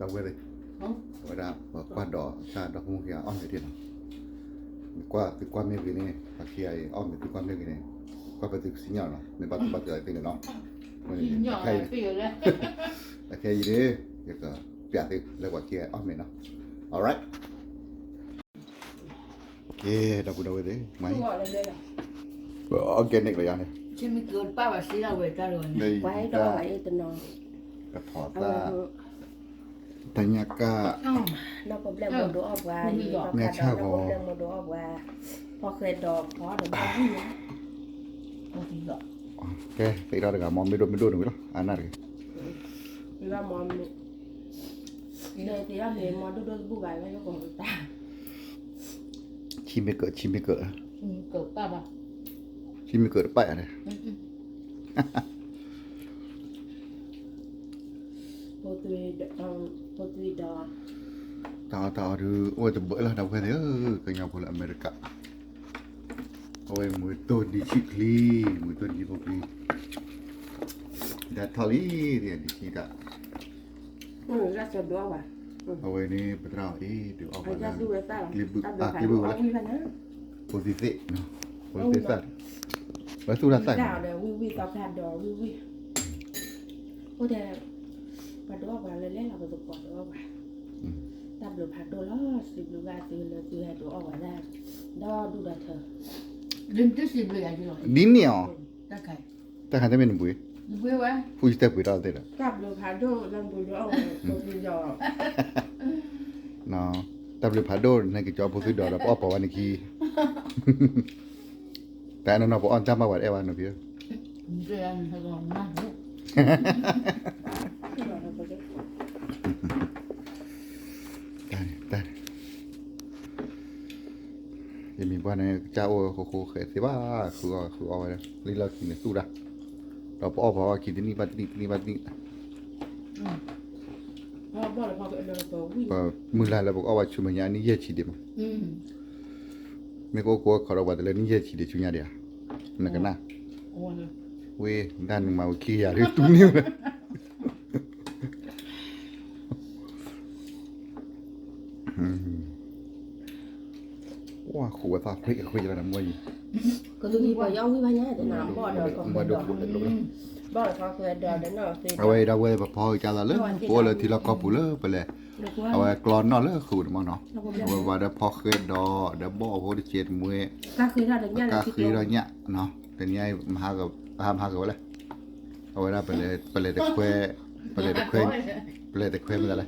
đâu quên đi ngoài ra qua đỏ xa đỏ không kia on thì qua từ qua miếng cái này và khi ai on từ qua miếng cái này qua cái từ xí nhỏ nó nên bắt giờ từ nó nhỏ là tiểu đấy là cái gì đấy việc bịa thì là quả kia on mình nó alright ok đâu đấy máy gọi là đây là organic rồi này chứ mình cứ ba bà sĩ là về ta rồi đây quái đó vậy từ nó cái thỏ ta tanya ka nó có lên một đồ ốc và nó cả đó nó có lên một đồ ốc vàพอเคยดอกพอเดี๋ยวมันวิ่ง không thì gọi ok thì đó là mónไม่ดูnữa anh nào vì là món này thì là món đồ đồ bù bài với nó còn ta chim cỡ cỡ ba bà chim cỡ bậy này một tùy đỏ tao đưa ôi từ bữa là đâu phải thế cái nhau của America ôi mùi tôm đi chikli mùi tôm đi bốc đi đã thali thì đi chi đã ra sờ đồ à ôiนี่ไปเราดูออกมา ra du về ta libu libu là như vậy nữa posisi no posisi và tu ra sai đảo để vi tao hạt đỏ vi có thể và đồ và lấy là cái quả đồ và ta được hạt đồ đó xịt đồ ra từ hạt đồ ở ra đó đủ đã thở đừng tức gì về anh rồi din neo ta cái ta kan ta men bui bữa quá fuji ta bui ra te tập được hạt đồ làm bùi đồ một bùi giò no ta bui phá đồ này cái cho posi đồ là bỏ vào này kiแต่นั่นพออ่อนจำมาว่าเอวานพี่ rồi ăn thôi còn ngon nữa ได้ยังมีบ้านเนี่ยเจ้าโคเขตสิว่าคือเอาไว้เลยเรากินเนี่ยสู้ได้เราพอว่ากินที่นี่บ้านนี่บ้านนี่ พอบอกเลยพอเป็นตัววิ่ง มือลายเราบอกเอาไว้ชุมยานี่เยอะชีเดียวไม่ก็กลัวเขาเราว่าแต่เลยนี่เยอะชีเดียวชุมยาเดียวนั่นกันนะเว้ยด้านนึงมาขี้ยาหรือตุ้มนิ้วเลยว้าขู่ว่าตาคุยกันนะมวย ก็ดูที่บ่ย่องที่บ้านเนี่ยแต่น้ำบ่อเดียวก็ มาดูคุณลูก บ่อพอเคยเดียวเดี๋ยวเนาะสิ เอาไว้เราไว้พอจะละเลยพอเลยที่เราก็ปูเลยไปเลยเอาไว้กรอนนอนเลยขูดมันเนาะเอาไว้ว่าเดี๋ยวพอเคยดอเดี๋ยวบ่อพอที่เจ็ดมวย ก็คือเราเดี๋ยวเนี่ย ก็คือเราเนี่ยเนาะแต่เนี่ยมาหากับหากับอะไรเอาไว้ได้ไปเลยแต่แควไปเลยแต่แควมันอะไร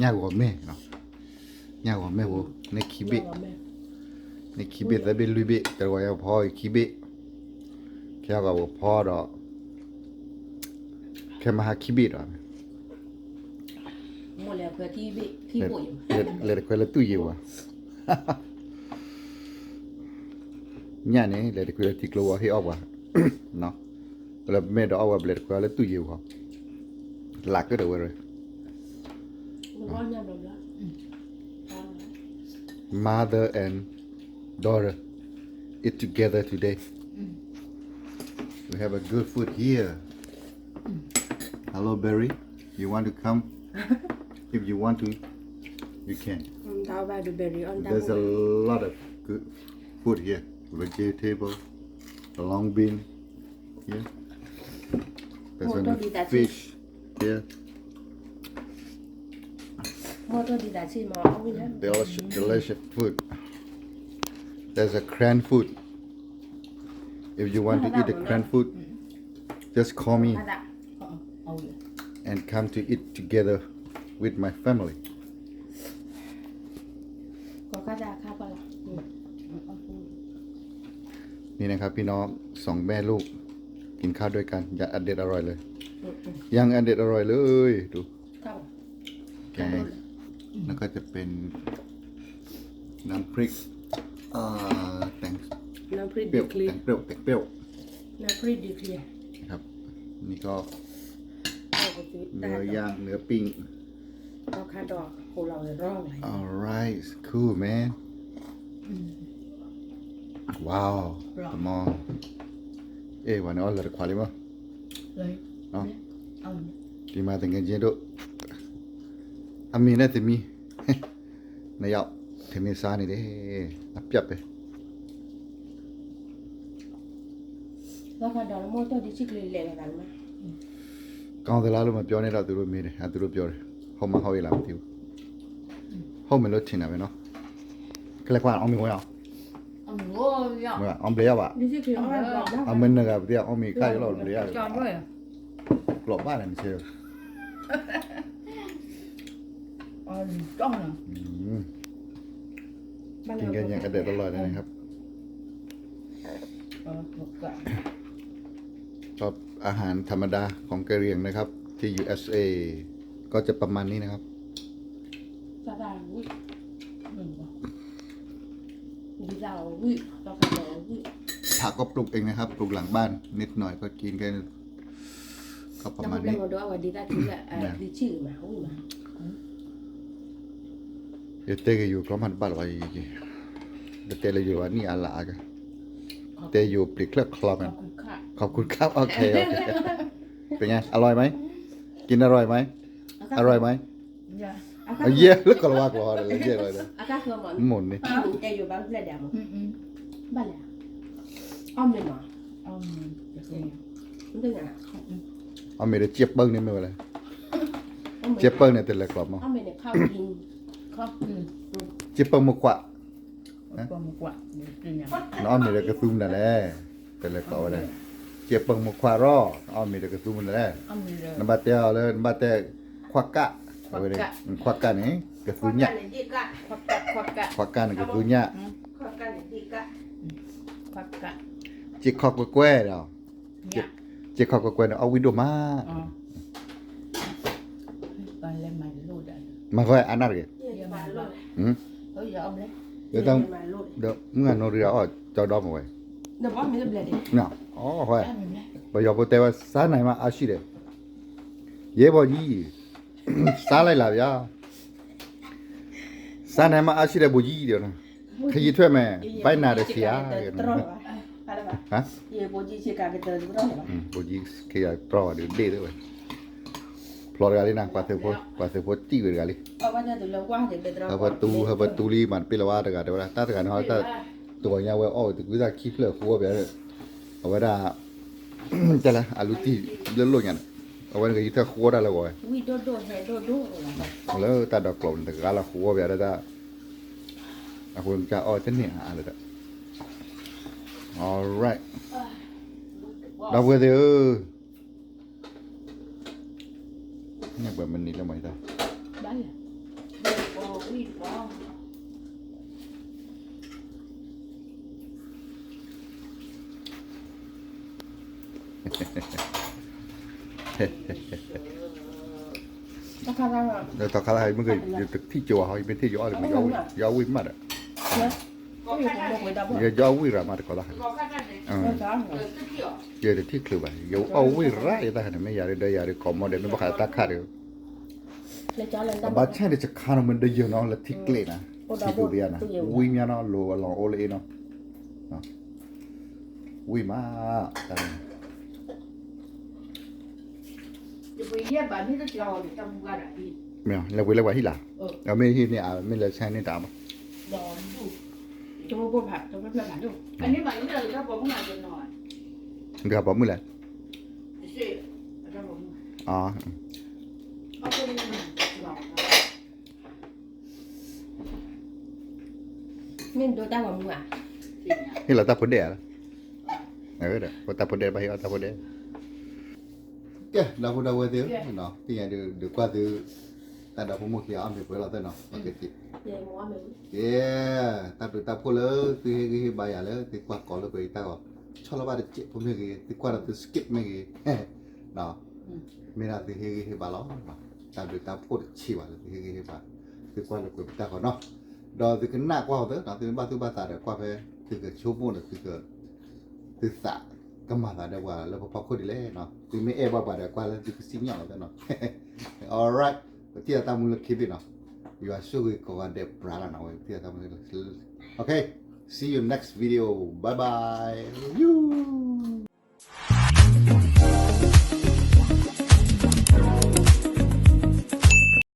ยากกว่าแม่เนาะยากกว่าแม่โหในคีบิในคีบิแต่เป็นลุยบิแต่ว่าพอคีบิแค่กับพอดอกแค่มาหาคีบิดอ่ะ หมดแล้วเพื่อที่ป่วย เลยแต่แควเลยตู้อยู่อ่ะเนี่ยนี่เลยแต่แควที่กลัวให้ออกว่ะเนาะแล้วแม่ดอกว่าเลยแต่แควเลยตู้อยู่ครับหลักก็เดี๋ยวเลย ร้อนยังร้อน Mother and daughter eat together today. We have a good food here. Hello, Barry. You want to come? If you want to, you can. ดาวบาดูเบอรี่ออนดาว There's a lot of good food here. Vegetable, a long bean here. There's a fish here. โมตัวดีดาชีหมอเอาไว้นะ Delicious food. There's a cran food. If you want to eat the cran food, just call me and come to eat together with my family. ก็กระดาษข้าวปลา นี่นะครับพี่น้องสองแม่ลูกกินข้าวด้วยกันอย่าอันเด็ดอร่อยเลยยังอันเด็ดอร่อยเลยดู ข้าว แกงแล้วก็จะเป็นน้ำพริกแต่ง น้ำพริก เปรี้ ดี ยว เคลีย แต่งเปรี้ยวแต่งเปรี้ยว น้ำพริกดีเคลีย ครับนี่ก็ เอาไปซื้อ เนื้อย่างเนื้อปิ้ง เอาคาดอกของเราเลยร่องเลย alright cool man wow come on วันนี้เราจะควาลิมั้ย rồi Đó. ông đi mà từng cái chế độ อามีน่าจะมี นายเอาเทมิซานี่เด้อับยับไป แล้วก็ดอกโมโต้ดิชิคลีเลยกันมา ကောင်းသလားလို့မပြောနဲ့တော့သူတို့မေးတယ်အဲသူတို့ပြောတယ်ဟုတ်မဟုတ်ရလားမသိဘူးဟုတ်မယ်လို့ထင်တာပဲနော်ကလကွာအောင်မီဝင်အောင် အောင်လို့ရ ဝင်အောင်ဘယ်ရပါ ดิชิคลีอ๋อแบบ အမင်းကဗျာအောင်မီကရလို့လေရ ကြောင်ด้วย လောပါတယ်မချေ อ๋อจ้องนะ กินกันอย่างกระเด็ดอร่อยเลยนะครับ ก็ ชอบอาหารธรรมดาของกะเหรี่ยงนะครับ ที่ USA ก็จะประมาณนี้นะครับ ซาดาวิดิซาวิตอกระดอวิ ผักก็ปลูกเองนะครับ ปลูกหลังบ้านนิดหน่อยก็กินกันก็ประ แล้ว มา ก็ ณ ได้ นี้ มาดูว่าดิซาคือดิชิมาวิมา เดี๋ยวเตะอยู่พร้อมหันบ้านไว้เดี๋ยวเตะอยู่ว่านี่อะไรกันเตะอยู่ปลีกเคลือบคลอง ข กั อน บคุณค่ะ ขอบคุณครับโอเคโอเคเป็นไงอร่อยไหมกินอร่อยไหมอร่อยไหม อย่า เอาเยี่ยแล้วก็ว่ากรอเลยเยี่ยเลยนะ อาการคือหมอน หมุนนี่ แกอยู่บ้านเพื่อนเดียวมั้ง อืม บ้านเลยอ้อมเลยเนาะ เอาจะเป็น มันเป็นไง เอาเมย์เจี๊ยบเบิ้งนี่ไม่เป็นไรเจี๊ยบเบิ้งเนี่ยแต่ละกรอบมั้ง อ้อมเลยข้าวกิน ครอบครัว เจี๊ยบเบิ้งมากกว่า ความกว่าจริงอย่าง น้องเมย์กระตุ้มนั่นแหละแต่ละกรอบอะไรเจี๊ยบเบิ้งมากกว่ารอน้องเมย์กระตุ้มนั่นแหละ เอามีเลย น้ำบาเต้เอาเลยน้ำบาเต้ควักกะเอาไปเลยควักกะนี่กระตุ้นเนี่ย ดีกะ ควักกะ ควักกะนี่กระตุ้นเนี่ย ข้าวกันดีกะ ควักกะ จิกคอกกล้วยเนาะ เนี่ย จิกคอกกล้วยเนาะเอาวิดีโอมา อ๋อไปเล่นใหม่รูดได้ มาค่อยอันนั้นกัน เยี่ยมมาโลด อืม เฮ้ยอย่าเอาเลย เดี๋ยวต้อง มาโลด เดี๋ยวเมื่อโนเรียอ๋อจอดอมเอาไว้ เดี๋ยวว่าไม่ได้เบลด เนาะอ๋อค่อย ได้ไหม ဘယ်ရောက်ပေါ်တဲဝစားနိုင်မှာအရှိတယ်ရဲဘော်ကြီးစားလိုက်လားဗျာစားနိုင်မှာအရှိတယ်ဘူကြီးတယ်နော်ခရီးထွက်မယ်ဘိုက်နာတယ်ဆရာတဲ့ ตรออะไรวะ ဟမ် เย่โบจีชิกาเกตร์ตรอวะ ဘူကြီးခရီးတော့တယ်ဒေးတယ်ပဲဖလော်ရလေးနာပတ်သက်ဖို့တီးရကလေး เอาว่าจะดูแล้วว่าเดี๋ยวเตรอ ဟဘတူလီမန်ပြလဝါတကတယ်ဗလားတတကနော်တตัวညာဝဲအော်တူကခိဖလခိုးဗျာအဝဒါကြလားအလူတီလလို့ညာအဝကကြီးတခိုးရလာကော วิโดโดเฮโดโด แล้วตาดอกกลมแต่กาละหัวแบบนั้นอะคุณจะอ๋อจะเนี่ยอะไรต่อ alright ดอกเวเดอเนี่ยแบบมันนี่แล้วไหมตา ได้เลยโอ้ยว้าว ราคาเรา แล้วต่อคาราให้มันก็อยู่ตึกที่จัวเขาเป็นที่ย่อหรือมันย่อวิ่งมาอ่ะ ก็อยู่ตรงบนดาว ย่อวิ่งรามาตะกอละเยอะที่คลือไปย่อวิ่งไรแต่ขนาดไม่อยากได้อยากได้คอมมอดไม่บอกตาขาดเลย เลยจ้าเลย บ้านใช่เดี๋ยวจะขาดมันได้เยอะเนาะแล้วที่เกลนะที่ดูเดียนะวิ่งเนาะโลลองโอเลเนาะวิ่งมา จะไปเยี่ยมบ้านที่ต้องรออยู่ตรงกันอ่ะพี่ ไม่เอาเราไปแล้วว่าที่หล่ะเราไม่ที่นี่ไม่เลยใช่นี่ตาม ดอนอยู่ จะมาบนผักจะมาเพื่อนผักอยู่ อันนี้มันเลยถ้าผมงานจะนอน เดี๋ยวบอกมือเลย สิถ้าผม อ๋อ เอาไปเลยหลอก ไม่ดูตาว่ามึงอ่ะ สิ่งอ่ะ นี่เราตาพอดเดียร์เออเดี๋ยวตาพอดเดียร์ไปเอาตาพอดเดียร์แกเราพูดเอาไว้เดี๋ยวเนาะที่ยังเดี๋ยวกว่าเดี๋ยวแต่เราพูดมุกยาวไม่ไปเราเต้นเนาะโอเคที เดี๋ยวมัวมึง เย้ตาพูดเลยคือให้ใบอะไรที่กว่าก่อนเลยไปตาก็ชอบเราบ้านเจ็บผมไม่กี่ที่กว่าเราจะสกิปไม่กี่เนาะไม่น่าที่ให้บ้าล้อตาพูดชิวอะไรที่ให้บ้าที่กว่าเราไปตาก็เนาะดอที่ขึ้นหน้ากว่าเถอะเนาะที่บ้านตาเดี๋ยวกว่าไปที่เกิดชั่วโมงที่เกิดที่สะก็มาตาเดี๋ยวว่าแล้วพอคุยดีเลยเนาะที่ไม่เอบ้าเดี๋ยวกว่าแล้วที่สิ่งอย่างนั้นเนาะ alright ที่ตามุลคิดเนาะ you are sure go on the brala now okay see you next video bye bye you